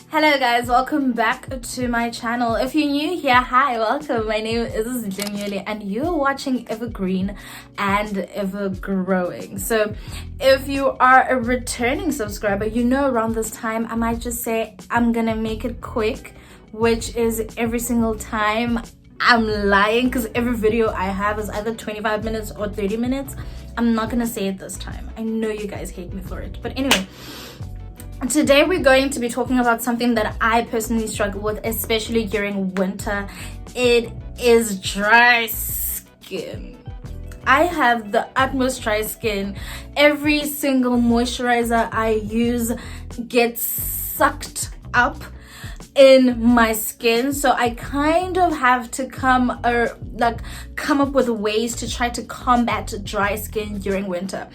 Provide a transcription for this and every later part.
Hello guys, welcome back to my channel. If you're new here, hi, welcome. My name is Zintle Myoli and you're watching Evergreen and Ever Growing. So if you are a returning subscriber, you know around this time I might just say I'm gonna make it quick, which is every single time. I'm lying because every video I have is either 25 minutes or 30 minutes. I'm not gonna say it this time. I know you guys hate me for it, but anyway, today we're going to be talking about something that I personally struggle with, especially during winter. It is dry skin. I have the utmost dry skin. Every single moisturizer I use gets sucked up in my skin, so I kind of have to come up with ways to try to combat dry skin during winter.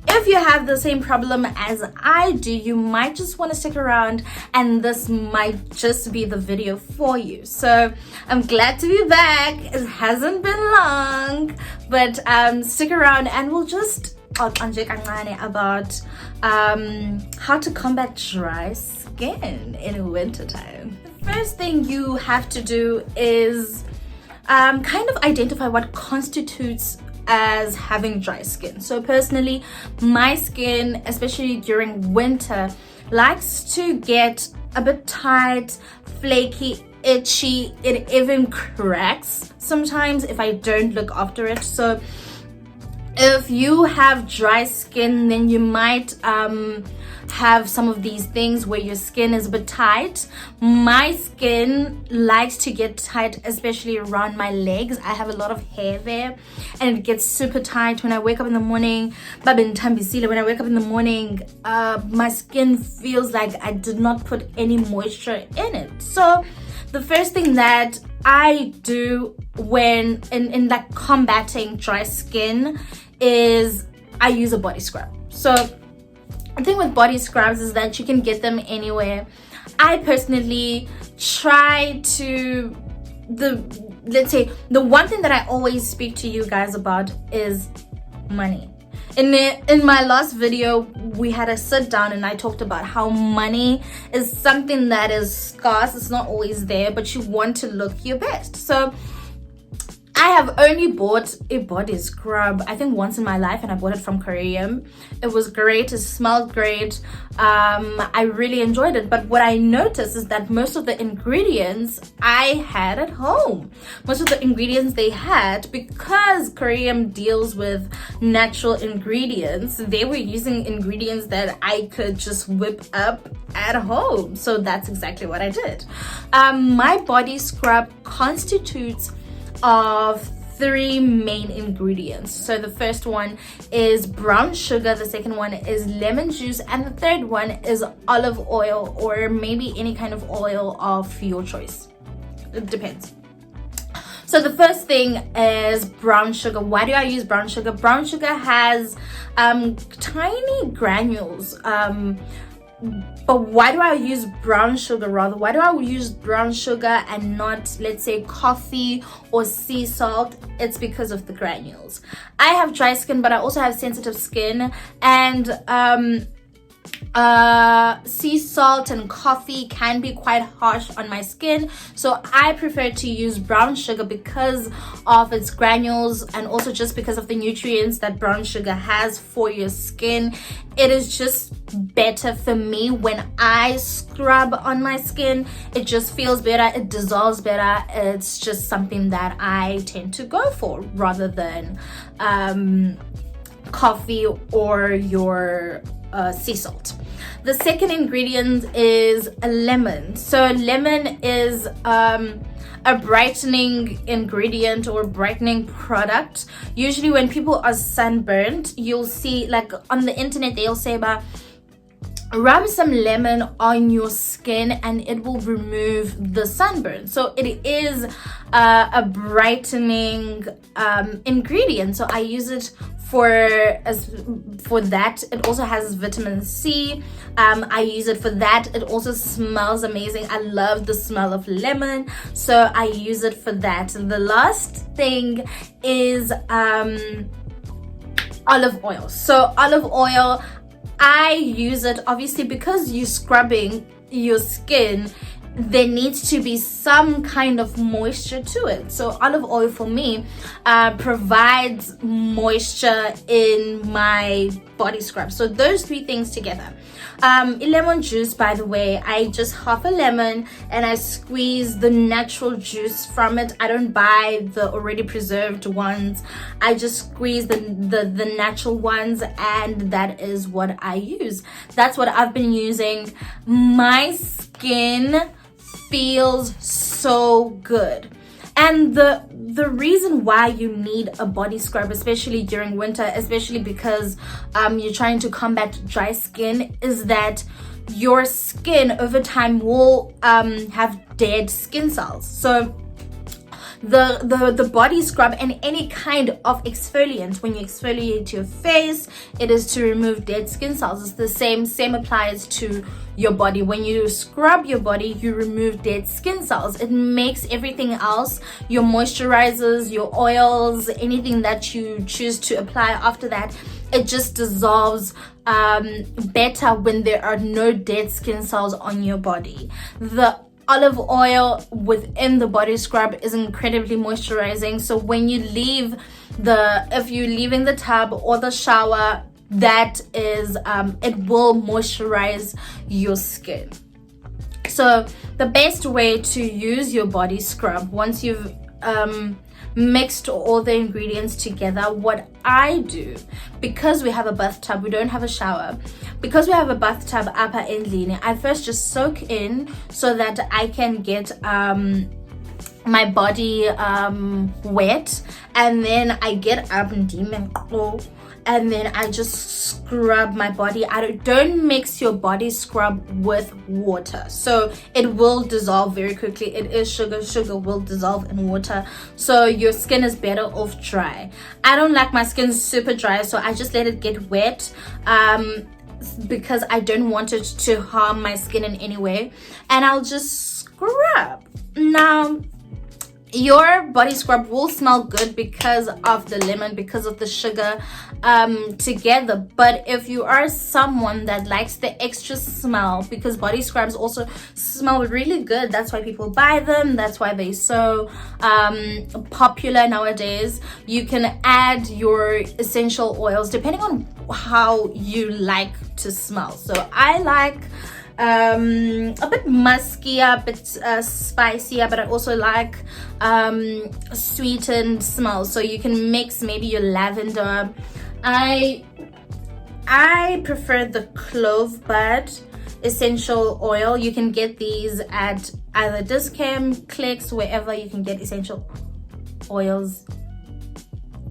If you have the same problem as I do, you might just want to stick around and this might just be the video for you. So I'm glad to be back. It hasn't been long, but stick around and we'll just talk about how to combat dry skin in winter time. The first thing you have to do is kind of identify what constitutes as having dry skin. So personally, my skin, especially during winter, likes to get a bit tight, flaky, itchy. It even cracks sometimes if I don't look after it. So if you have dry skin, then you might have some of these things where your skin is a bit tight. My skin likes to get tight, especially around my legs. I have a lot of hair there and it gets super tight when I wake up in the morning. When I wake up in the morning, my skin feels like I did not put any moisture in it. So the first thing that I do when in like combating dry skin is I use a body scrub. So the thing with body scrubs is that you can get them anywhere. I personally try to, let's say the one thing that I always speak to you guys about is money. In my last video, we had a sit down and I talked about how money is something that is scarce. It's not always there, but you want to look your best. So I have only bought a body scrub, I think once in my life, and I bought it from Korea. It was great, it smelled great. I really enjoyed it. But what I noticed is that most of the ingredients I had at home. Most of the ingredients they had, because Korea deals with natural ingredients, they were using ingredients that I could just whip up at home. So that's exactly what I did. My body scrub constitutes of 3 main ingredients. So the first one is brown sugar, the second one is lemon juice, and the third one is olive oil, or maybe any kind of oil of your choice. It depends. So the first thing is brown sugar. Why do I use brown sugar? Brown sugar has tiny granules. But why do I use brown sugar rather? Why do I use brown sugar and not, let's say, coffee or sea salt? It's because of the granules. I have dry skin, but I also have sensitive skin, and sea salt and coffee can be quite harsh on my skin, so I prefer to use brown sugar because of its granules and also just because of the nutrients that brown sugar has for your skin. It is just better for me when I scrub on my skin. It just feels better, it dissolves better. It's just something that I tend to go for rather than coffee or your sea salt. The second ingredient is a lemon. So lemon is a brightening ingredient or brightening product. Usually when people are sunburned, you'll see, like on the internet, they'll say about rub some lemon on your skin and it will remove the sunburn. So it is a brightening ingredient, so I use it for that. It also has vitamin C. I use it for that. It also smells amazing. I love the smell of lemon, so I use it for that. And the last thing is olive oil. So olive oil, I use it obviously because you're scrubbing your skin, there needs to be some kind of moisture to it. So olive oil for me provides moisture in my body scrub. So those three things together. Lemon juice, by the way, I just half a lemon and I squeeze the natural juice from it. I don't buy the already preserved ones. I just squeeze the natural ones, and that is what I use. That's what I've been using. My skin feels so good. And the reason why you need a body scrub, especially during winter, especially because you're trying to combat dry skin, is that your skin over time will have dead skin cells. So the body scrub and any kind of exfoliant, when you exfoliate your face, it is to remove dead skin cells. It's the same applies to your body. When you scrub your body, you remove dead skin cells. It makes everything else, your moisturizers, your oils, anything that you choose to apply after that, it just dissolves better when there are no dead skin cells on your body. The olive oil within the body scrub is incredibly moisturizing. So when you leave if you're leaving the tub or the shower, that is it will moisturize your skin. So the best way to use your body scrub, once you've mixed all the ingredients together, what I do, because we have a bathtub, we don't have a shower, because we have a bathtub upper endlini, I first just soak in so that I can get my body wet, and then I get up and then I just scrub my body. I don't mix your body scrub with water, so it will dissolve very quickly. It is sugar will dissolve in water, so your skin is better off dry. I don't like my skin super dry, so I just let it get wet because I don't want it to harm my skin in any way, and I'll just scrub. Now your body scrub will smell good because of the lemon, because of the sugar together. But if you are someone that likes the extra smell, because body scrubs also smell really good, that's why people buy them, that's why they're so popular nowadays, you can add your essential oils depending on how you like to smell. So I like a bit muskier, a bit spicier, but I also like sweetened smells. So you can mix maybe your lavender. I prefer the clove bud essential oil. You can get these at either Discam, Clicks, wherever you can get essential oils.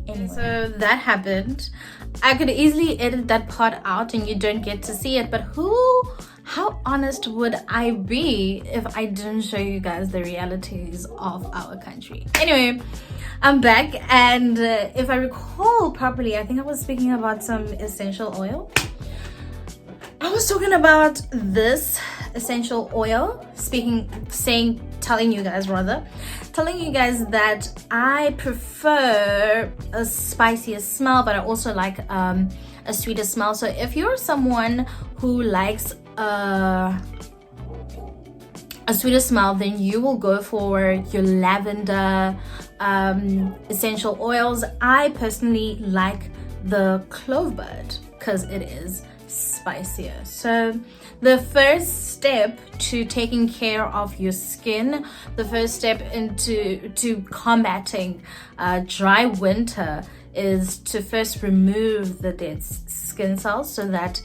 Anyway, so that happened. I could easily edit that part out and you don't get to see it, but how honest would I be if I didn't show you guys the realities of our country? Anyway, I'm back, and if I recall properly, I think I was speaking about some essential oil. I was talking about this essential oil, telling you guys that I prefer a spicier smell, but I also like a sweeter smell. So if you're someone who likes a sweeter smell, then you will go for your lavender essential oils. I personally like the clove bud because it is spicier. So the first step to taking care of your skin, the first step into combating dry winter is to first remove the dead skin cells so that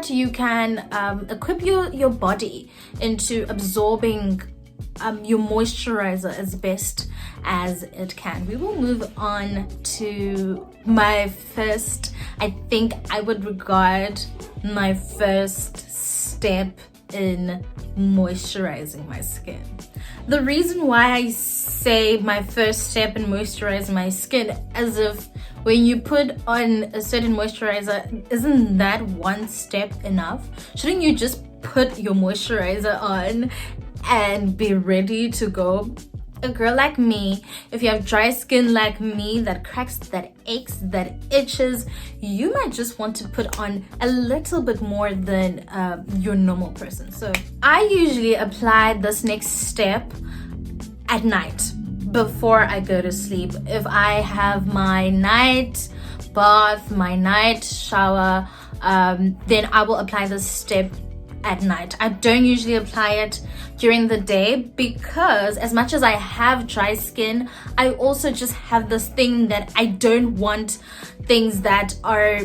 you can equip your body into absorbing your moisturizer as best as it can. We will move on to my first, I think I would regard my first step in moisturizing my skin. The reason why I say my first step in moisturizing my skin, as if when you put on a certain moisturizer, isn't that one step enough? Shouldn't you just put your moisturizer on and be ready to go? a girl like me, if you have dry skin like me that cracks, that aches, that itches, you might just want to put on a little bit more than your normal person. So I usually apply this next step at night before I go to sleep. If I have my night bath, my night shower, then I will apply this step at night. I don't usually apply it during the day because as much as I have dry skin, I also just have this thing that I don't want things that are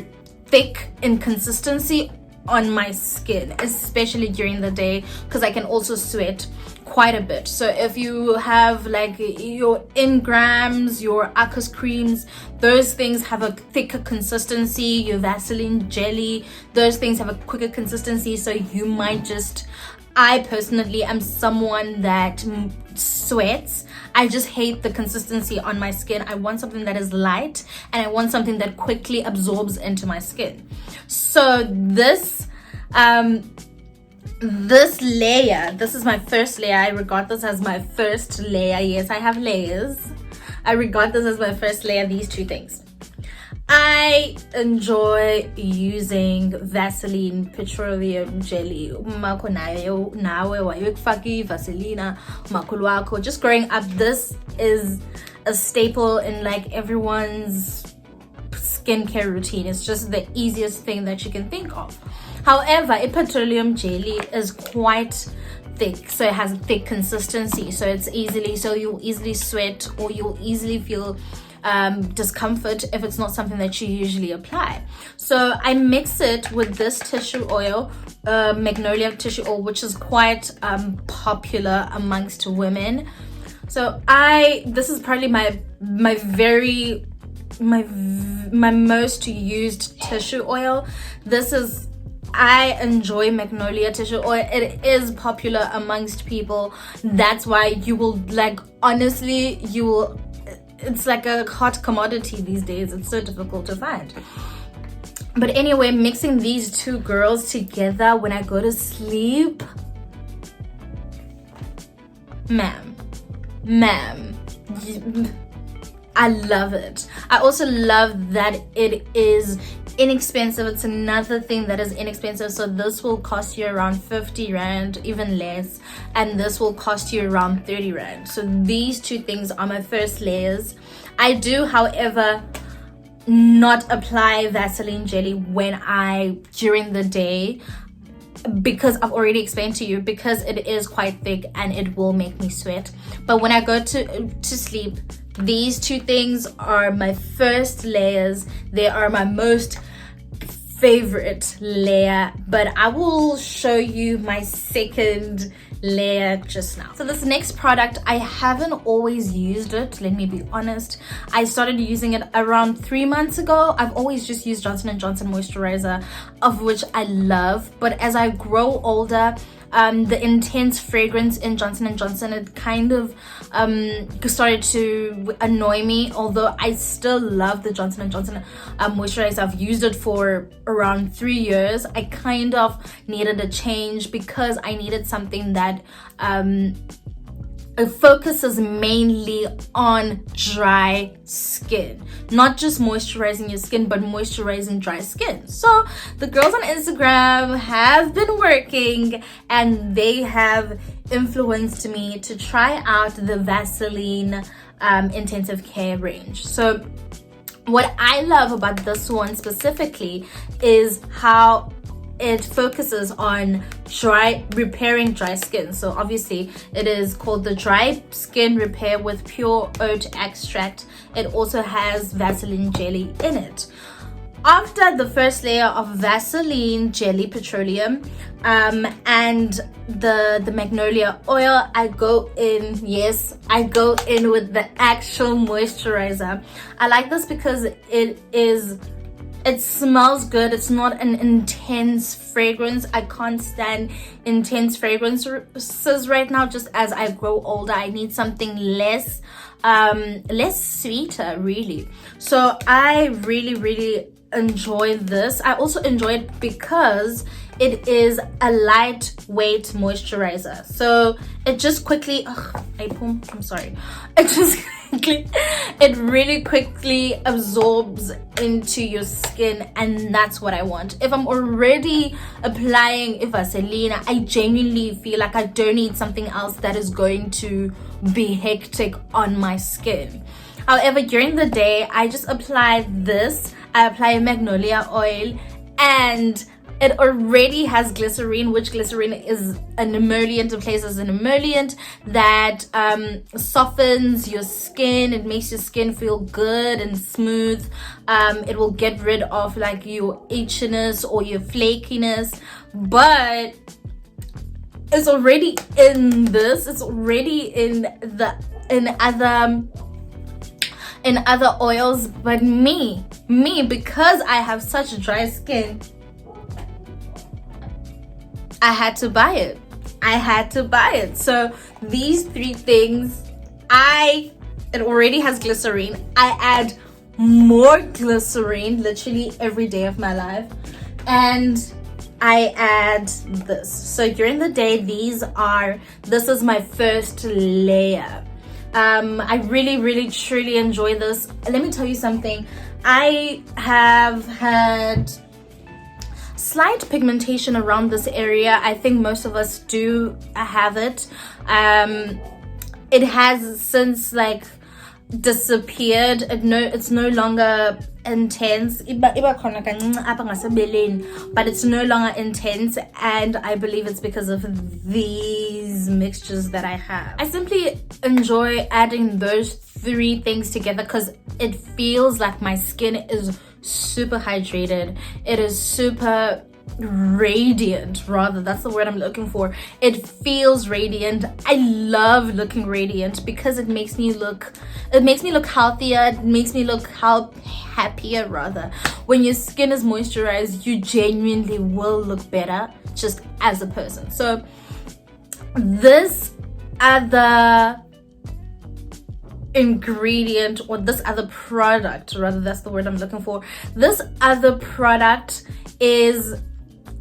thick in consistency on my skin, especially during the day, because I can also sweat quite a bit. So if you have like your Ingrams, your Aquas creams, those things have a thicker consistency. Your Vaseline jelly, those things have a quicker consistency. So you might just, I personally am someone that sweats. I just hate the consistency on my skin. I want something that is light and I want something that quickly absorbs into my skin. So this layer, this is my first layer. I regard this as my first layer. Yes, I have layers. I regard this as my first layer, these two things. I enjoy using Vaseline petroleum jelly. Just growing up, this is a staple in like everyone's skincare routine. It's just the easiest thing that you can think of. However, a petroleum jelly is quite thick, so it has a thick consistency, so you'll easily sweat or you'll easily feel discomfort if it's not something that you usually apply. So I mix it with this tissue oil, Magnolia tissue oil, which is quite popular amongst women. So this is probably my most used tissue oil. I enjoy Magnolia tissue oil. It is popular amongst people. That's why you will, like, honestly, it's like a hot commodity these days. It's so difficult to find. But anyway, mixing these two girls together when I go to sleep, ma'am, I love it. I also love that it is inexpensive. It's another thing that is inexpensive. So this will cost you around 50 rand, even less, and this will cost you around 30 rand. So these two things are my first layers. I do, however, not apply Vaseline jelly during the day, because I've already explained to you, because it is quite thick and it will make me sweat. But when I go to sleep, these two things are my first layers. They are my most favorite layer, but I will show you my second layer just now. So this next product, I haven't always used it, let me be honest. I started using it around 3 months ago. I've always just used Johnson & Johnson moisturizer, of which I love, but as I grow older, the intense fragrance in Johnson & Johnson, it kind of started to annoy me, although I still love the Johnson & Johnson moisturizer. I've used it for around 3 years. I kind of needed a change because I needed something that it focuses mainly on dry skin, not just moisturizing your skin, but moisturizing dry skin. So the girls on Instagram have been working and they have influenced me to try out the Vaseline intensive care range. So what I love about this one specifically is how it focuses on repairing dry skin. So obviously it is called the Dry Skin Repair with Pure Oat Extract. It also has Vaseline jelly in it. After the first layer of Vaseline jelly petroleum and the Magnolia oil, I go in with the actual moisturizer. I like this because it smells good. It's not an intense fragrance. I can't stand intense fragrances right now. Just as I grow older, I need something less sweeter, really. So I really enjoy this. I also enjoy it because it is a lightweight moisturizer. So it just quickly I'm sorry. It just it really quickly absorbs into your skin, and that's what I want. If I'm already applying Vaseline, I genuinely feel like I don't need something else that is going to be hectic on my skin. However, during the day, I just apply this. I apply Magnolia Oil, and it already has glycerin, which glycerin is an emollient. It plays as an emollient that softens your skin. It makes your skin feel good and smooth. It will get rid of like your itchiness or your flakiness. But it's already in this. It's already in other oils. But me, because I have such dry skin, I had to buy it. So these three things, it already has glycerin. I add more glycerin literally every day of my life, and I add this. So during the day, this is my first layer. I really truly enjoy this. Let me tell you something. I have had slight pigmentation around this area. I think most of us do have it. It has since like disappeared. It's no longer intense, but it's no longer intense, and I believe it's because of these mixtures that I have. I simply enjoy adding those three things together because it feels like my skin is super hydrated. It is super radiant, rather. That's the word I'm looking for. It feels radiant. I love looking radiant because it makes me look healthier. It makes me look happier, rather. When your skin is moisturized, you genuinely will look better just as a person. So this other ingredient, or this other product, rather, that's the word I'm looking for. This other product is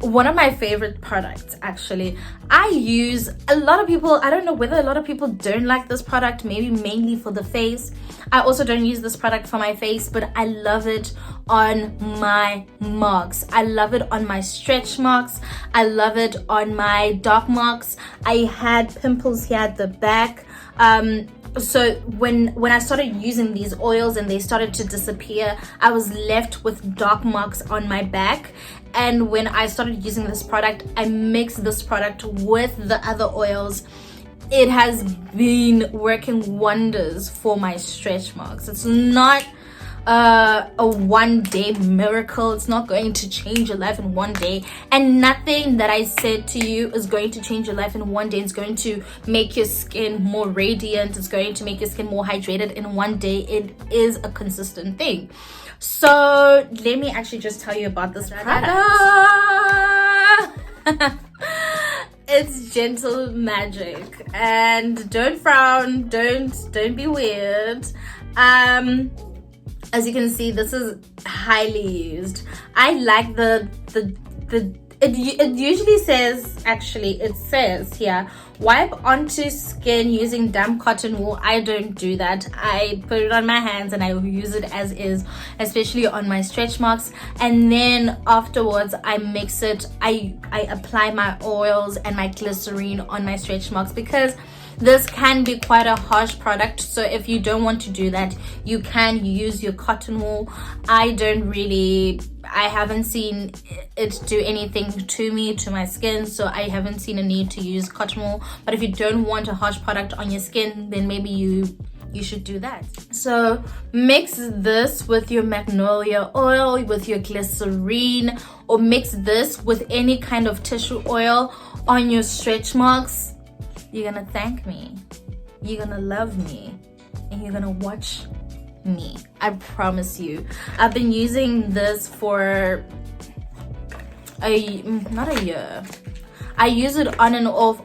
one of my favorite products, actually. I don't know whether a lot of people don't like this product, maybe mainly for the face. I also don't use this product for my face, but I love it on my marks. I love it on my stretch marks. I love it on my dark marks. I had pimples here at the back. So when I started using these oils and they started to disappear, I was left with dark marks on my back. And when I started using this product, I mixed this product with the other oils. It has been working wonders for my stretch marks. It's not a one-day miracle. It's not going to change your life in one day, and nothing that I said to you is going to change your life in one day. It's going to make your skin more radiant. It's going to make your skin more hydrated in one day. It is a consistent thing. So let me actually just tell you about this product. It's Gentle Magic, and don't frown, don't be weird. As you can see, this is highly used. I like it usually says, actually it says here, wipe onto skin using damp cotton wool. I don't do that. I put it on my hands and I use it as is, especially on my stretch marks, and then afterwards I mix it. I apply my oils and my glycerine on my stretch marks, because this can be quite a harsh product. So if you don't want to do that, you can use your cotton wool. I haven't seen it do anything to me, to my skin, so I haven't seen a need to use cotton wool. But if you don't want a harsh product on your skin, then maybe you should do that. So mix this with your Magnolia oil, with your glycerine, or mix this with any kind of tissue oil on your stretch marks. You're gonna thank me, you're gonna love me, and you're gonna watch me. I promise you. I've been using this for not a year. I use it on and off.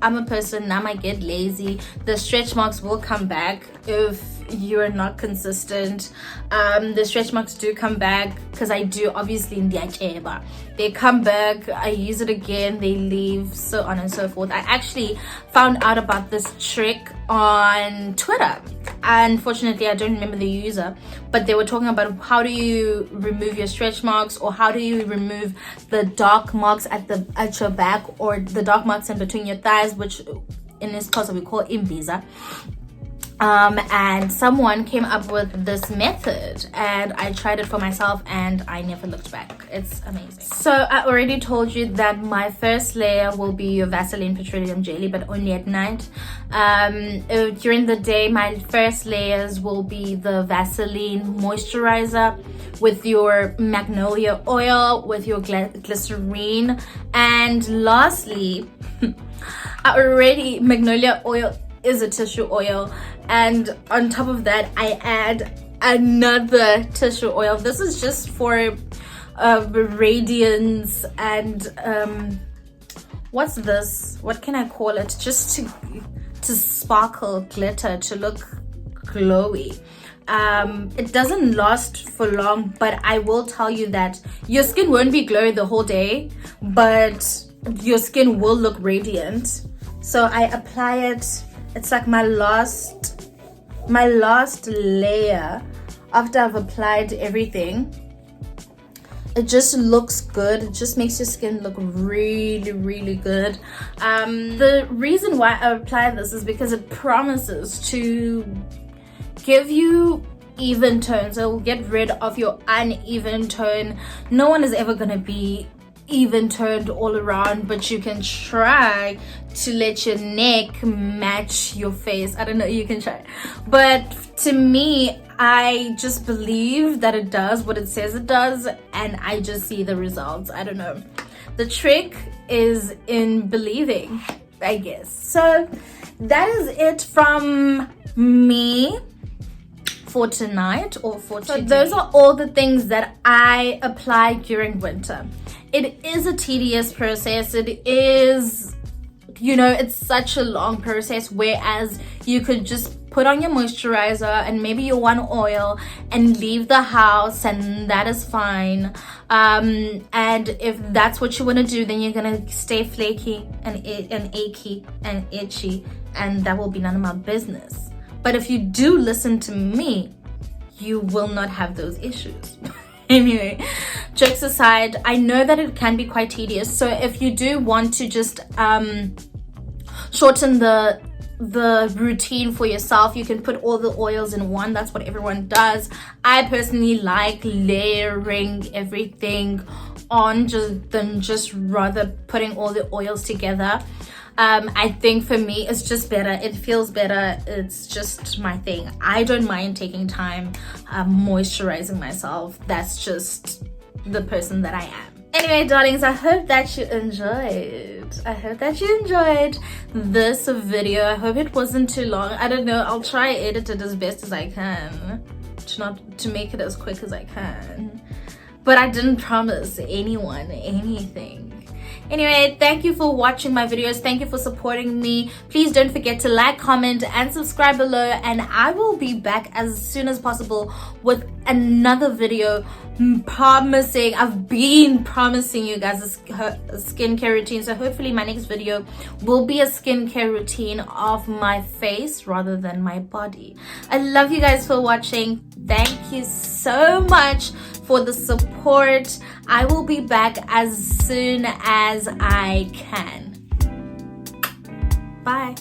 I'm a person, I might get lazy. The stretch marks will come back if you're not consistent, the stretch marks do come back, because I do obviously in the they come back, I use it again, they leave, so on and so forth. I actually found out about this trick on Twitter. Unfortunately, I don't remember the user, but they were talking about how do you remove your stretch marks, or how do you remove the dark marks at your back, or the dark marks in between your thighs, which in this case we call imbiza. And someone came up with this method, and I tried it for myself and I never looked back. It's amazing. So I already told you that my first layer will be your Vaseline petroleum jelly, but only at night. During the day, my first layers will be the Vaseline moisturizer with your Magnolia oil, with your glycerine, and lastly Magnolia oil is a tissue oil, and on top of that I add another tissue oil. This is just for radiance and what's this, what can I call it, just to sparkle, glitter, to look glowy. It doesn't last for long, but I will tell you that your skin won't be glowy the whole day, but your skin will look radiant. So I apply it. It's like my last layer after I've applied everything. It just looks good. It just makes your skin look really, really good. The reason why I apply this is because it promises to give you even tones. It will get rid of your uneven tone. No one is ever gonna be even toned all around, but you can try to let your neck match your face. I don't know, you can try, but to me, I just believe that it does what it says it does, and I just see the results. I don't know, the trick is in believing, I guess. So that is it from me for tonight, or for today. So those are all the things that I apply during winter. It is a tedious process. It is, you know, it's such a long process, whereas you could just put on your moisturizer and maybe your one oil and leave the house, and that is fine. And if that's what you want to do, then you're gonna stay flaky and achy and itchy, and that will be none of my business. But if you do listen to me, you will not have those issues. Anyway, jokes aside, I know that it can be quite tedious. So if you do want to just shorten the routine for yourself, you can put all the oils in one. That's what everyone does. I personally like layering everything on than just rather putting all the oils together. I think for me it's just better, it feels better, it's just my thing. I don't mind taking time moisturizing myself. That's just the person that I am. Anyway, darlings, I hope that you enjoyed this video. I hope it wasn't too long. I don't know, I'll try edit it as best as I can, to make it as quick as I can, but I didn't promise anyone anything. Anyway, thank you for watching my videos. Thank you for supporting me. Please don't forget to like, comment, and subscribe below, and I will be back as soon as possible with another video. Promising, I've been promising you guys a skincare routine, so hopefully my next video will be a skincare routine of my face rather than my body. I love you guys for watching. Thank you so much for the support. I will be back as soon as I can. Bye.